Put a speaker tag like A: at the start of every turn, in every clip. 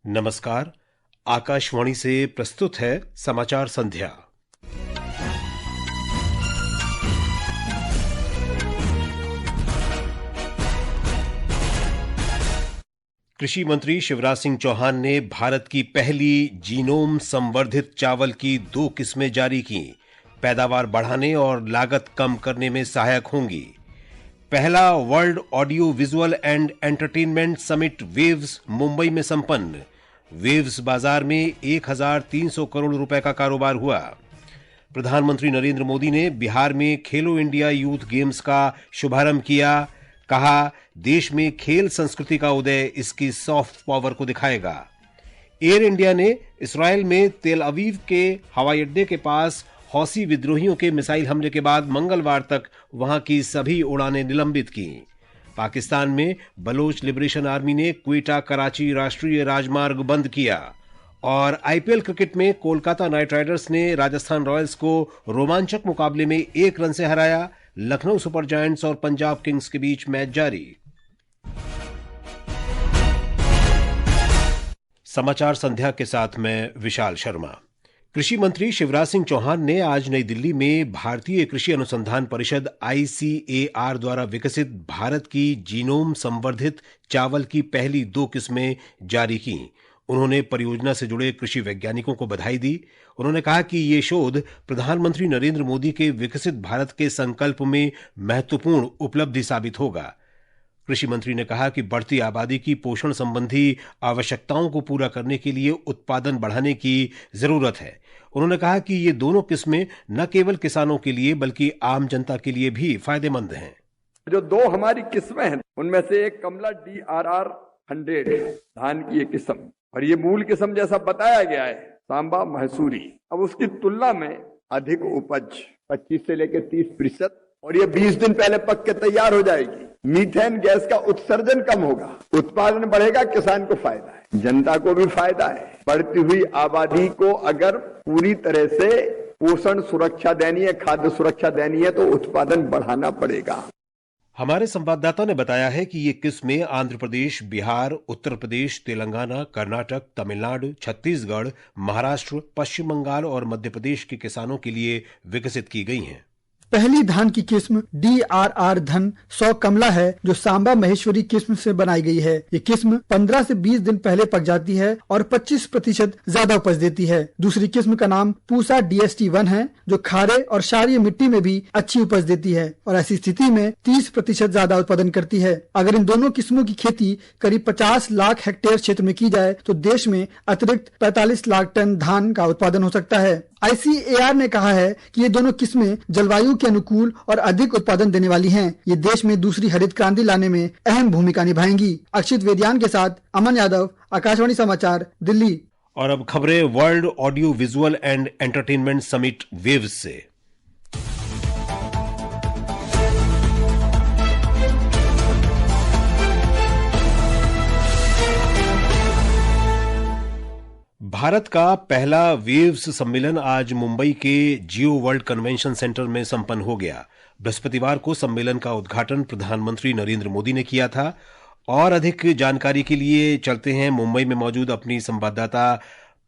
A: नमस्कार। आकाशवाणी से प्रस्तुत है समाचार संध्या। कृषि मंत्री शिवराज सिंह चौहान ने भारत की पहली जीनोम संवर्धित चावल की 2 किस्में जारी की। पैदावार बढ़ाने और लागत कम करने में सहायक होंगी। पहला world audio visual and entertainment summit waves Mumbai में संपन्न। वेव्स बाजार में 1300 करोड़ रुपए का कारोबार हुआ। प्रधानमंत्री नरेंद्र मोदी ने बिहार में खेलो इंडिया यूथ गेम्स का शुभारंभ किया। कहा, देश में खेल संस्कृति का उदय इसकी सॉफ्ट पावर को दिखाएगा। एयर इंडिया ने इस्राएल में तेल अवीव के हवाई अड्डे के पास हौसी विद्रोहियों के मिसाइल हमले के बाद मंगलवार तक वहां की सभी उड़ानें निलंबित की। पाकिस्तान में बलोच लिबरेशन आर्मी ने क्वेटा कराची राष्ट्रीय राजमार्ग बंद किया। और आईपीएल क्रिकेट में कोलकाता नाइट राइडर्स ने राजस्थान रॉयल्स को रोमांचक मुकाबले में 1 रन से हराया। लखनऊ सुपर जायंट्स और पंजाब किंग्स के बीच मैच जारी। समाचार संध्या के साथ मैं विशाल शर्मा। कृषि मंत्री शिवराज सिंह चौहान ने आज नई दिल्ली में भारतीय कृषि अनुसंधान परिषद ICAR द्वारा विकसित भारत की जीनोम संवर्धित चावल की पहली 2 किस्में जारी की। उन्होंने परियोजना से जुड़े कृषि वैज्ञानिकों को बधाई दी। उन्होंने कहा कि ये शोध प्रधानमंत्री नरेंद्र मोदी के विकसित भारत के संकल्प में महत्वपूर्ण उपलब्धि साबित होगा। कृषि मंत्री ने कहा कि बढ़ती आबादी की पोषण संबंधी आवश्यकताओं को पूरा करने के लिए उत्पादन बढ़ाने की जरूरत है। उन्होंने कहा कि ये दोनों किस्में न केवल किसानों के लिए बल्कि आम जनता के लिए भी फायदेमंद हैं।
B: जो 2 हमारी किस्में हैं, उनमें से एक कमला DRR 100 धान की एक किस्म, और ये मूल किस्म जैसा बताया गया है सांबा महसूरी। अब उसकी तुलना में अधिक उपज 25 से लेकर 30%, और ये 20 दिन पहले पक के तैयार हो जाएगी। मीथेन गैस का उत्सर्जन कम होगा, उत्पादन बढ़ेगा, किसान को फायदा है, जनता को भी फायदा है। बढ़ती हुई आबादी को अगर पूरी तरह से पोषण सुरक्षा देनी है, खाद्य सुरक्षा देनी है, तो उत्पादन बढ़ाना पड़ेगा।
A: हमारे संवाददाता ने बताया है कि ये किस्में आंध्र प्रदेश, बिहार, उत्तर प्रदेश, तेलंगाना, कर्नाटक, तमिलनाडु, छत्तीसगढ़, महाराष्ट्र, पश्चिम बंगाल और मध्य प्रदेश के किसानों के लिए विकसित की गई हैं।
C: पहली धान की किस्म DRR धन 100 कमला है, जो सांबा महेश्वरी किस्म से बनाई गई है। ये किस्म 15 से 20 दिन पहले पक जाती है और 25% ज्यादा उपज देती है। दूसरी किस्म का नाम पूसा DST1 है, जो खारे और क्षारीय मिट्टी में भी अच्छी उपज देती है और ऐसी स्थिति में 30% ज्यादा उत्पादन करती है। अगर इन दोनों किस्मों की खेती करीब 50 लाख हेक्टेयर क्षेत्र में की जाए तो देश में अतिरिक्त 45 लाख टन धान का उत्पादन हो सकता है। ICAR ने कहा है कि ये दोनों किस्में जलवायु के अनुकूल और अधिक उत्पादन देने वाली हैं। ये देश में दूसरी हरित क्रांति लाने में अहम भूमिका निभाएंगी। अक्षित वेद्यान के साथ अमन यादव, आकाशवाणी समाचार, दिल्ली।
A: और अब खबरें world audio visual and entertainment summit waves से। भारत का पहला वेव्स सम्मेलन आज मुंबई के जियो वर्ल्ड कन्वेंशन सेंटर में संपन्न हो गया। बृहस्पतिवार को सम्मेलन का उद्घाटन प्रधानमंत्री नरेंद्र मोदी ने किया था। और अधिक जानकारी के लिए चलते हैं मुंबई में मौजूद अपनी संवाददाता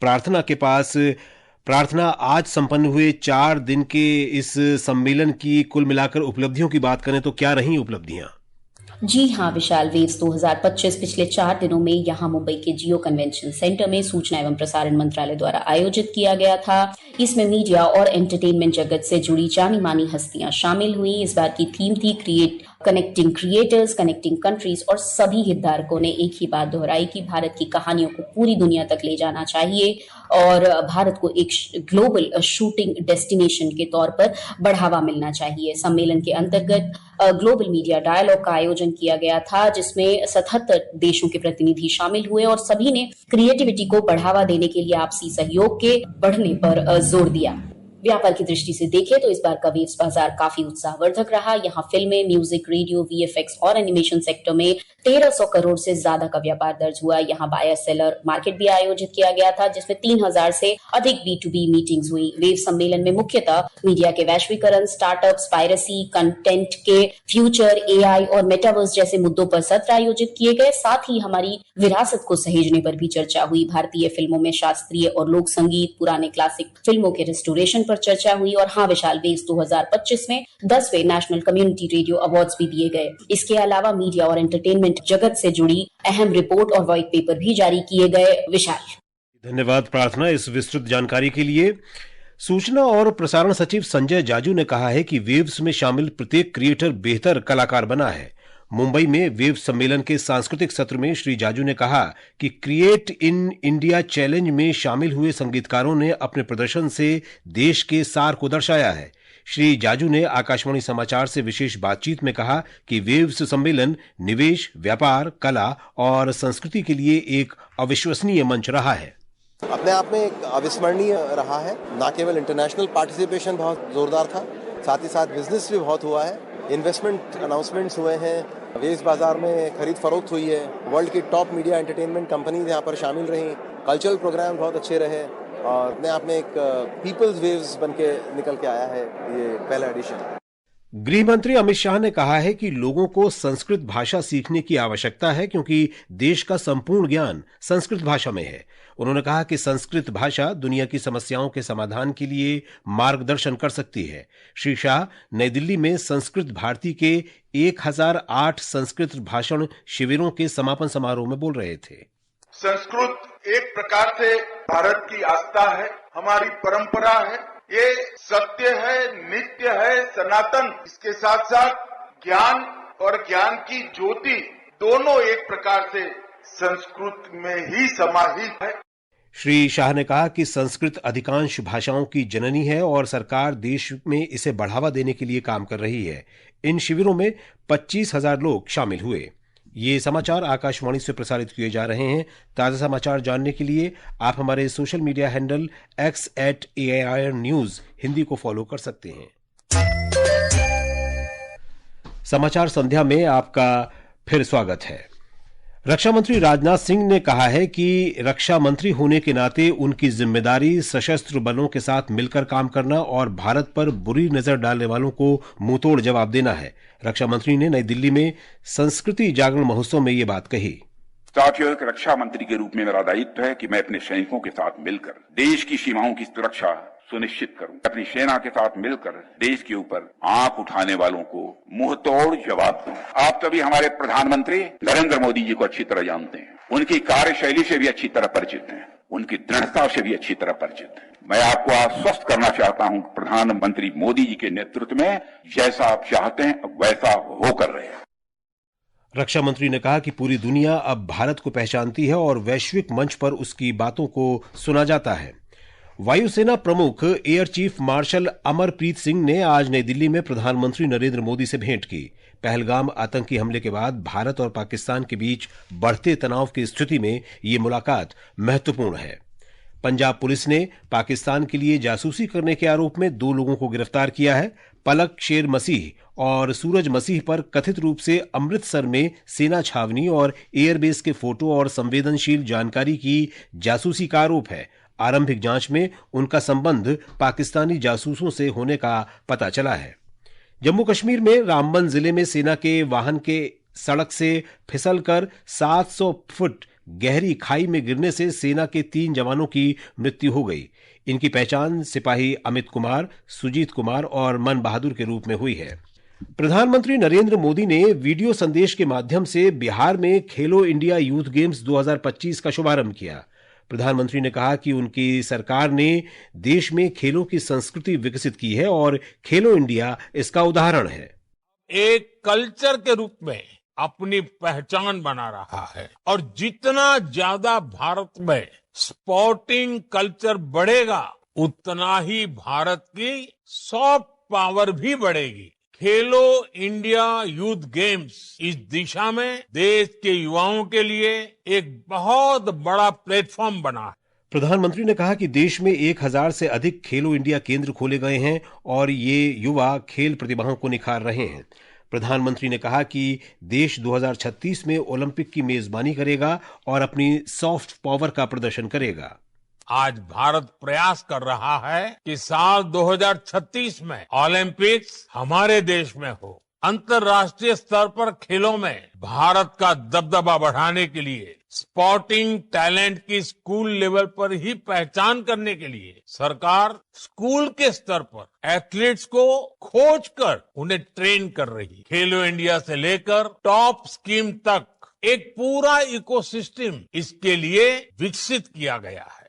A: प्रार्थना के पास। प्रार्थना, आज संपन्न हुए 4 दिन के इस सम्मेलन की कुल मिलाकर उपलब्धियों की बात करें तो क्या रही उपलब्धियां?
D: जी हाँ विशाल, वेव्स 2025 पिछले 4 दिनों में यहाँ मुंबई के जियो कन्वेंशन सेंटर में सूचना एवं प्रसारण मंत्रालय द्वारा आयोजित किया गया था। इसमें मीडिया और एंटरटेनमेंट जगत से जुड़ी जानी मानी हस्तियां शामिल हुई। इस बार की थीम थी कनेक्टिंग क्रिएटर्स, कनेक्टिंग कंट्रीज, और सभी हितधारकों ने एक ही बात दोहराई कि भारत की कहानियों को पूरी दुनिया तक ले जाना चाहिए और भारत को एक ग्लोबल शूटिंग डेस्टिनेशन के तौर पर बढ़ावा मिलना चाहिए। सम्मेलन के अंतर्गत ग्लोबल मीडिया डायलॉग का आयोजन किया गया था, जिसमें 77 देशों के प्रतिनिधि शामिल हुए और सभी ने क्रिएटिविटी को बढ़ावा देने के लिए आपसी सहयोग के बढ़ने पर जोर दिया। व्यापार की दृष्टि से देखें तो इस बार का वेव्स बाजार काफी उत्साहवर्धक रहा। यहाँ फिल्में, म्यूजिक, रेडियो, वीएफएक्स और एनिमेशन सेक्टर में 1300 करोड़ से ज्यादा का व्यापार दर्ज हुआ। यहाँ बायर सेलर मार्केट भी आयोजित किया गया था, जिसमें 3000 से अधिक B2B मीटिंग्स हुई। वेव सम्मेलन में मुख्यतः मीडिया के वैश्वीकरण, स्टार्टअप्स, पायरेसी, कंटेंट के फ्यूचर, AI और मेटावर्स जैसे मुद्दों पर सत्र आयोजित किए गए। साथ ही हमारी विरासत को सहेजने पर भी चर्चा हुई। भारतीय फिल्मों में शास्त्रीय और लोक संगीत, पुराने क्लासिक फिल्मों के रेस्टोरेशन पर चर्चा हुई। और हाँ, विशाल वेव्स 2025 में 10वें नेशनल कम्युनिटी रेडियो अवार्ड्स भी दिए गए। इसके अलावा मीडिया और एंटरटेनमेंट जगत से जुड़ी अहम रिपोर्ट और व्हाइट पेपर भी जारी किए गए। विशाल,
A: धन्यवाद प्रार्थना इस विस्तृत जानकारी के लिए। सूचना और प्रसारण सचिव संजय जाजू ने कहा है कि वेव्स में शामिल प्रत्येक क्रिएटर बेहतर कलाकार बना है। मुंबई में वेव सम्मेलन के सांस्कृतिक सत्र में श्री जाजू ने कहा कि क्रिएट इन इंडिया चैलेंज में शामिल हुए संगीतकारों ने अपने प्रदर्शन से देश के सार को दर्शाया है। श्री जाजू ने आकाशवाणी समाचार से विशेष बातचीत में कहा कि वेव्स सम्मेलन निवेश, व्यापार, कला और संस्कृति के लिए एक अविश्वसनीय मंच रहा है।
E: अपने आप में एक अविस्मरणीय रहा है। न केवल इंटरनेशनल पार्टिसिपेशन बहुत जोरदार था, साथ ही साथ बिजनेस भी बहुत हुआ है। इन्वेस्टमेंट अनाउंसमेंट्स हुए हैं, वेव्स बाजार में खरीद फरोख्त हुई है। वर्ल्ड की टॉप मीडिया एंटरटेनमेंट कंपनीज यहाँ पर शामिल रहीं। कल्चरल प्रोग्राम बहुत अच्छे रहे और अपने आप में एक पीपल्स वेव्स बन के निकल के आया है ये पहला एडिशन।
A: गृह मंत्री अमित शाह ने कहा है कि लोगों को संस्कृत भाषा सीखने की आवश्यकता है क्योंकि देश का संपूर्ण ज्ञान संस्कृत भाषा में है। उन्होंने कहा कि संस्कृत भाषा दुनिया की समस्याओं के समाधान के लिए मार्गदर्शन कर सकती है। श्री शाह नई दिल्ली में संस्कृत भारती के 1008 संस्कृत भाषण शिविरों के समापन समारोह में बोल रहे थे।
F: संस्कृत एक प्रकार से भारत की आस्था है, हमारी परंपरा है, ये सत्य है, नित्य है, सनातन। इसके साथ साथ ज्ञान और ज्ञान की ज्योति दोनों एक प्रकार से संस्कृत में ही समाहित है।
A: श्री शाह ने कहा कि संस्कृत अधिकांश भाषाओं की जननी है और सरकार देश में इसे बढ़ावा देने के लिए काम कर रही है। इन शिविरों में 25,000 लोग शामिल हुए। ये समाचार आकाशवाणी से प्रसारित किए जा रहे हैं। ताजा समाचार जानने के लिए आप हमारे social media handle x@AIR news Hindi को फॉलो कर सकते हैं। समाचार संध्या में आपका फिर स्वागत है। रक्षा मंत्री राजनाथ सिंह ने कहा है कि रक्षा मंत्री होने के नाते उनकी जिम्मेदारी सशस्त्र बलों के साथ मिलकर काम करना और भारत पर बुरी नजर डालने वालों को मुंहतोड़ जवाब देना है। रक्षा मंत्री ने नई दिल्ली में संस्कृति जागरण महोत्सव में ये बात कही।
G: साथियों, एक रक्षा मंत्री के रूप में मेरा दायित्व है कि मैं अपने सैनिकों के साथ मिलकर देश की सीमाओं की सुरक्षा सुनिश्चित करूं। अपनी सेना के साथ मिलकर देश के ऊपर आंख उठाने वालों को मुंहतोड़ जवाब दूं। आप सभी हमारे प्रधानमंत्री नरेंद्र मोदी जी को अच्छी तरह जानते हैं, उनकी कार्यशैली से भी अच्छी तरह परिचित हैं, उनकी दृढ़ता से भी अच्छी तरह परिचित हैं। मैं आपको आश्वस्त करना चाहता हूं, प्रधानमंत्री मोदी जी के नेतृत्व में जैसा आप चाहते हैं वैसा होकर रहे।
A: रक्षा मंत्री ने कहा कि पूरी दुनिया अब भारत को पहचानती है और वैश्विक मंच पर उसकी बातों को सुना जाता है। वायुसेना प्रमुख air chief marshal Amarpreet Singh ने आज नई दिल्ली में प्रधानमंत्री नरेंद्र मोदी से भेंट की। पहलगाम आतंकी हमले के बाद भारत और पाकिस्तान के बीच बढ़ते तनाव की स्थिति में ये मुलाकात महत्वपूर्ण है। पंजाब पुलिस ने पाकिस्तान के लिए जासूसी करने के आरोप में 2 लोगों को गिरफ्तार किया है। पलक शेर मसीह और सूरज मसीह पर कथित रूप से अमृतसर में सेना छावनी और एयरबेस के फोटो और संवेदनशील जानकारी की जासूसी का आरोप है। आरंभिक जांच में उनका संबंध पाकिस्तानी जासूसों से होने का पता चला है। जम्मू कश्मीर में रामबन जिले में सेना के वाहन के सड़क से फिसलकर 700 फुट गहरी खाई में गिरने से सेना के 3 जवानों की मृत्यु हो गई। इनकी पहचान सिपाही अमित कुमार, सुजीत कुमार और मन बहादुर के रूप में हुई है। प्रधानमंत्री नरेंद्र मोदी ने वीडियो संदेश के माध्यम से बिहार में खेलो इंडिया यूथ गेम्स 2025 का शुभारंभ किया। प्रधानमंत्री ने कहा कि उनकी सरकार ने देश में खेलों की संस्कृति विकसित की है और खेलो इंडिया इसका उदाहरण है।
H: एक कल्चर के रूप में अपनी पहचान बना रहा है और जितना ज्यादा भारत में स्पोर्टिंग कल्चर बढ़ेगा उतना ही भारत की सॉफ्ट पावर भी बढ़ेगी। खेलो इंडिया यूथ गेम्स इस दिशा में देश के युवाओं के लिए एक बहुत बड़ा प्लेटफॉर्म बना है।
A: प्रधानमंत्री ने कहा कि देश में 1000 से अधिक खेलो इंडिया केंद्र खोले गए हैं और ये युवा खेल प्रतिभाओं को निखार रहे हैं। प्रधानमंत्री ने कहा कि देश 2036 में ओलंपिक की मेजबानी करेगा और अपनी सॉफ्ट पावर का प्रदर्शन करेगा।
H: आज भारत प्रयास कर रहा है कि साल 2036 में ओलंपिक्स हमारे देश में हो। अंतर्राष्ट्रीय स्तर पर खेलों में भारत का दबदबा बढ़ाने के लिए स्पोर्टिंग टैलेंट की स्कूल लेवल पर ही पहचान करने के लिए सरकार स्कूल के स्तर पर एथलीट्स को खोज कर उन्हें ट्रेन कर रही है। खेलो इंडिया से लेकर टॉप स्कीम तक एक पूरा इकोसिस्टम इसके लिए विकसित किया गया है।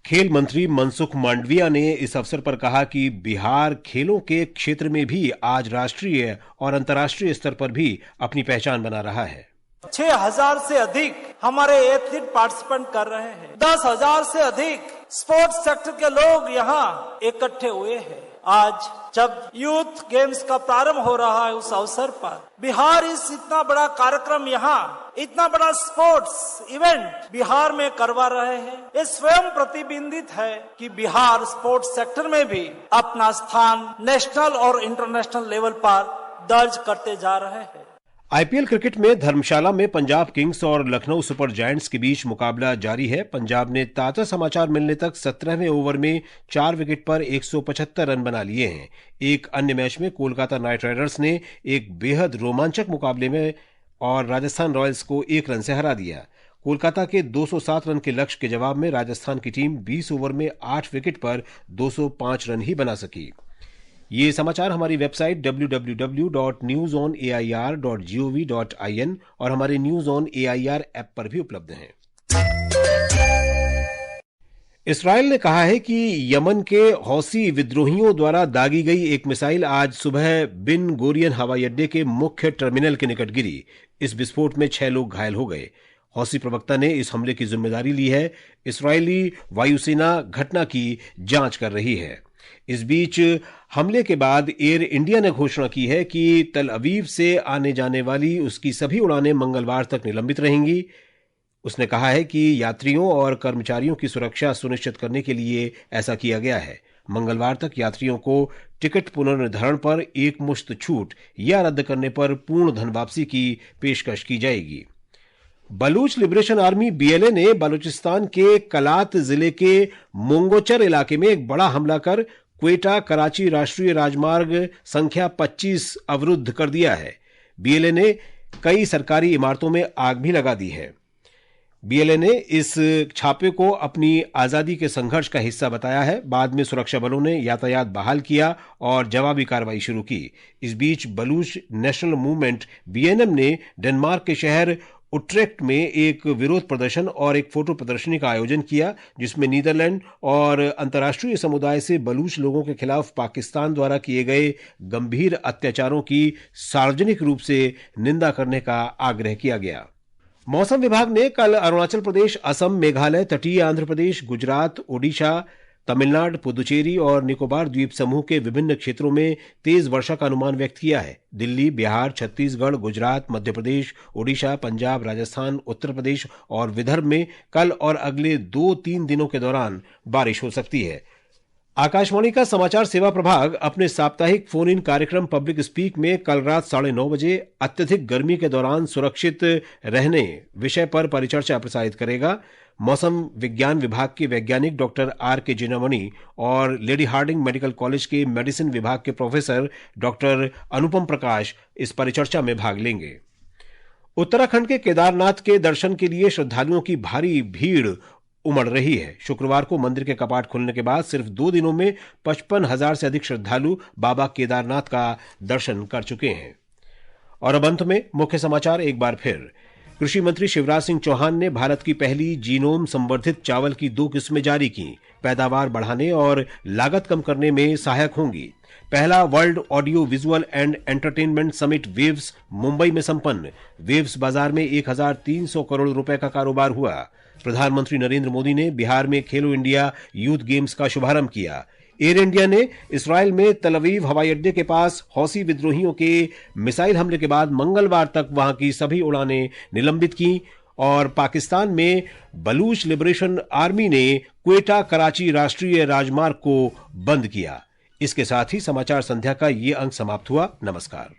A: खेल मंत्री मनसुख मांडविया ने इस अवसर पर कहा कि बिहार खेलों के क्षेत्र में भी आज राष्ट्रीय और अंतर्राष्ट्रीय स्तर पर भी अपनी पहचान बना रहा है।
I: 6000 से अधिक हमारे एथलीट पार्टिसिपेंट कर रहे हैं। 10,000 से अधिक स्पोर्ट्स सेक्टर के लोग यहाँ इकट्ठे हुए हैं। आज जब यूथ गेम्स का प्रारंभ हो रहा है, उस अवसर पर बिहार इस इतना बड़ा कार्यक्रम यहाँ, इतना बड़ा स्पोर्ट्स इवेंट बिहार में करवा रहे हैं। ये स्वयं प्रतिबिंबित है कि बिहार स्पोर्ट्स सेक्टर में भी अपना स्थान नेशनल और इंटरनेशनल लेवल पर दर्ज करते जा रहे हैं।
A: आईपीएल क्रिकेट में धर्मशाला में पंजाब किंग्स और लखनऊ सुपर जायंट्स के बीच मुकाबला जारी है। पंजाब ने ताजा समाचार मिलने तक 17वें ओवर में 4 विकेट पर 175 रन बना लिए हैं। एक अन्य मैच में कोलकाता नाइट राइडर्स ने एक बेहद रोमांचक मुकाबले में और राजस्थान रॉयल्स को 1 रन से हरा दिया। कोलकाता के 207 रन के लक्ष्य के जवाब में राजस्थान की टीम 20 ओवर में 8 विकेट पर 205 रन ही बना सकी। ये समाचार हमारी वेबसाइट www.newsonair.gov.in और हमारे न्यूज ऑन एआईआर ऐप पर भी उपलब्ध हैं। इस्राएल ने कहा है कि यमन के हौसी विद्रोहियों द्वारा दागी गई एक मिसाइल आज सुबह बिन गोरियन हवाई अड्डे के मुख्य टर्मिनल के निकट गिरी। इस विस्फोट में 6 लोग घायल हो गए। हौसी प्रवक्ता ने इस हमले की जिम्मेदारी ली है। इस्राएली वायुसेना घटना की जांच कर रही है। इस बीच हमले के बाद एयर इंडिया ने घोषणा की है कि तल अवीव से आने जाने वाली उसकी सभी उड़ानें मंगलवार तक निलंबित रहेंगी। उसने कहा है कि यात्रियों और कर्मचारियों की सुरक्षा सुनिश्चित करने के लिए ऐसा किया गया है। मंगलवार तक यात्रियों को टिकट पुनर्निर्धारण पर एकमुश्त छूट या रद्द करने पर पूर्ण धन वापसी की पेशकश की जाएगी। बलूच लिबरेशन आर्मी बीएलए ने बलूचिस्तान के कलात जिले के मोंगोचर इलाके में एक बड़ा हमला कर क्वेटा कराची राष्ट्रीय राजमार्ग संख्या 25 अवरुद्ध कर दिया है। बीएलए ने कई सरकारी इमारतों में आग भी लगा दी है। बीएलए ने इस छापे को अपनी आजादी के संघर्ष का हिस्सा बताया है। बाद में सुरक्षा बलों ने यातायात बहाल किया और जवाबी कार्रवाई शुरू की। इस बीच बलूच नेशनल मूवमेंट बीएनएम ने डेनमार्क के शहर उट्रेक्ट में एक विरोध प्रदर्शन और एक फोटो प्रदर्शनी का आयोजन किया, जिसमें नीदरलैंड और अंतर्राष्ट्रीय समुदाय से बलूच लोगों के खिलाफ पाकिस्तान द्वारा किए गए गंभीर अत्याचारों की सार्वजनिक रूप से निंदा करने का आग्रह किया गया। मौसम विभाग ने कल अरुणाचल प्रदेश, असम, मेघालय, तटीय आंध्र प्रदेश, गुजरात, ओडिशा, तमिलनाडु, पुदुचेरी और निकोबार द्वीप समूह के विभिन्न क्षेत्रों में तेज वर्षा का अनुमान व्यक्त किया है। दिल्ली, बिहार, छत्तीसगढ़, गुजरात, मध्य प्रदेश, ओडिशा, पंजाब, राजस्थान, उत्तर प्रदेश और विदर्भ में कल और अगले 2-3 दिनों के दौरान बारिश हो सकती है। आकाशवाणी का समाचार सेवा प्रभाग अपने साप्ताहिक फोन इन कार्यक्रम पब्लिक स्पीक में कल रात 9:30 बजे अत्यधिक गर्मी के दौरान सुरक्षित रहने विषय पर परिचर्चा प्रसारित करेगा। मौसम विज्ञान विभाग के वैज्ञानिक डॉक्टर आर.के. जिनामणि और लेडी हार्डिंग मेडिकल कॉलेज के मेडिसिन विभाग के प्रोफेसर डॉक्टर अनुपम प्रकाश इस परिचर्चा में भाग लेंगे। उत्तराखंड के केदारनाथ के दर्शन के लिए श्रद्धालुओं की भारी भीड़ उमड़ रही है। शुक्रवार को मंदिर के कपाट खुलने के बाद सिर्फ 2 दिनों में 55,000 से अधिक श्रद्धालु बाबा केदारनाथ का दर्शन कर चुके हैं। और अब अंत में मुख्य समाचार एक बार फिर। कृषि मंत्री शिवराज सिंह चौहान ने भारत की पहली जीनोम संवर्धित चावल की 2 किस्में जारी की। पैदावार बढ़ाने और लागत कम करने में सहायक होंगी। पहला world audio visual and entertainment summit waves Mumbai में संपन्न। वेव्स बाजार में 1,300 करोड़ रुपए का कारोबार हुआ। प्रधानमंत्री नरेंद्र मोदी ने बिहार में खेलो इंडिया यूथ गेम्स का शुभारंभ किया। एयर इंडिया ने इस्राएल में तल अवीव हवाई अड्डे के पास हौसी विद्रोहियों के मिसाइल हमले के बाद मंगलवार तक वहां की सभी उड़ानें निलंबित की। और पाकिस्तान में बलूच लिबरेशन आर्मी ने क्वेटा कराची राष्ट्रीय राजमार्ग को बंद किया। इसके साथ ही समाचार संध्या का ये अंक समाप्त हुआ। नमस्कार।